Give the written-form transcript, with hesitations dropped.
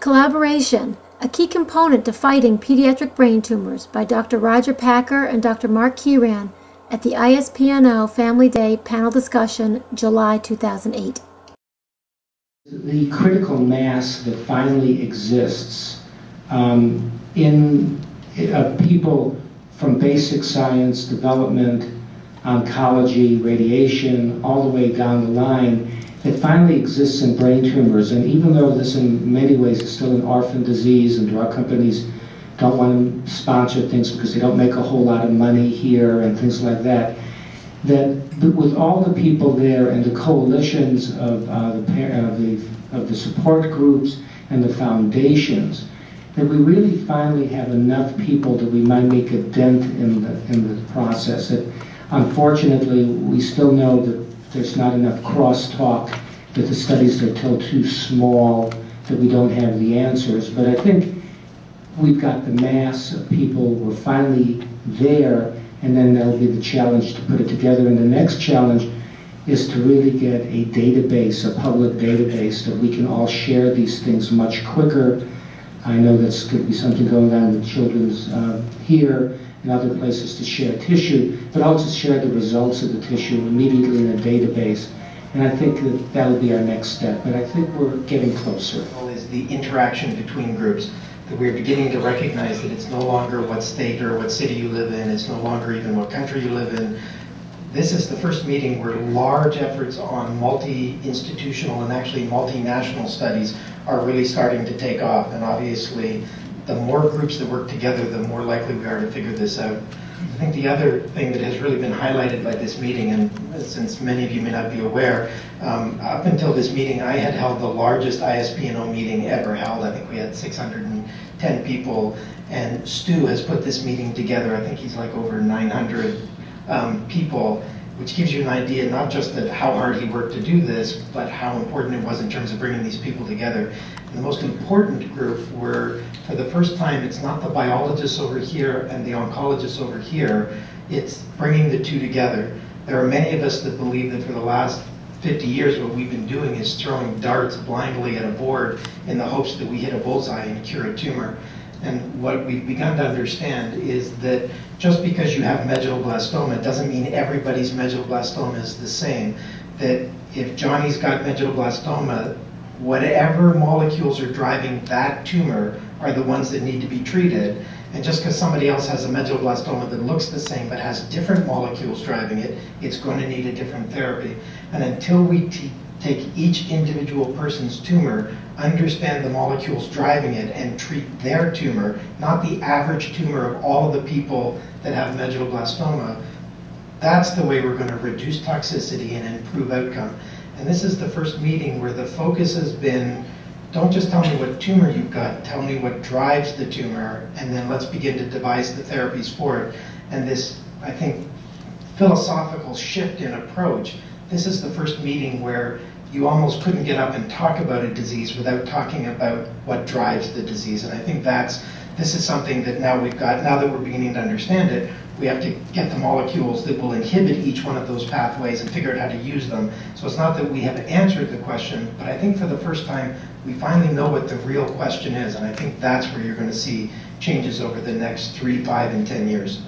Collaboration, a key component to fighting pediatric brain tumors, by Dr. Roger Packer and Dr. Mark Kieran at the ISPNO Family Day panel discussion, July 2008. The critical mass that finally exists people from basic science, development, oncology, radiation, all the way down the line, that finally exists in brain tumors. And even though this in many ways is still an orphan disease and drug companies don't want to sponsor things because they don't make a whole lot of money here and things like that, that with all the people there and the coalitions of the support groups and the foundations, that we really finally have enough people that we might make a dent in the process. That unfortunately we still know that there's not enough crosstalk, that the studies are still too small, that we don't have the answers. But I think we've got the mass of people, we're finally there, and then that'll be the challenge to put it together. And the next challenge is to really get a database, a public database, that we can all share these things much quicker. I know that's going to be something going on with Children's here and other places, to share tissue, but also share the results of the tissue immediately in a database. And I think that that'll be our next step, but I think we're getting closer. Is the interaction between groups, that we're beginning to recognize that it's no longer what state or what city you live in, it's no longer even what country you live in. This is the first meeting where large efforts on multi-institutional and actually multinational studies are really starting to take off. And obviously, the more groups that work together, the more likely we are to figure this out. I think the other thing that has really been highlighted by this meeting, and since many of you may not be aware, up until this meeting I had held the largest ISPNO meeting ever held. I think we had 610 people, and Stu has put this meeting together. I think he's like over 900 people, which gives you an idea not just that how hard he worked to do this, but how important it was in terms of bringing these people together. And the most important group were, for the first time, it's not the biologists over here and the oncologists over here, it's bringing the two together. There are many of us that believe that for the last 50 years what we've been doing is throwing darts blindly at a board in the hopes that we hit a bullseye and cure a tumor. And what we've begun to understand is that just because you have medulloblastoma doesn't mean everybody's medulloblastoma is the same. That if Johnny's got medulloblastoma, whatever molecules are driving that tumor are the ones that need to be treated. And just because somebody else has a medulloblastoma that looks the same but has different molecules driving it, it's going to need a different therapy. And until we take each individual person's tumor, understand the molecules driving it, and treat their tumor, not the average tumor of all of the people that have medulloblastoma, that's the way we're going to reduce toxicity and improve outcome. And this is the first meeting where the focus has been, don't just tell me what tumor you've got, tell me what drives the tumor, and then let's begin to devise the therapies for it. And this, I think, philosophical shift in approach, this is the first meeting where you almost couldn't get up and talk about a disease without talking about what drives the disease. And I think this is something that now that we're beginning to understand it, we have to get the molecules that will inhibit each one of those pathways and figure out how to use them. So it's not that we have answered the question, but I think for the first time, we finally know what the real question is. And I think that's where you're going to see changes over the next 3, 5, and 10 years.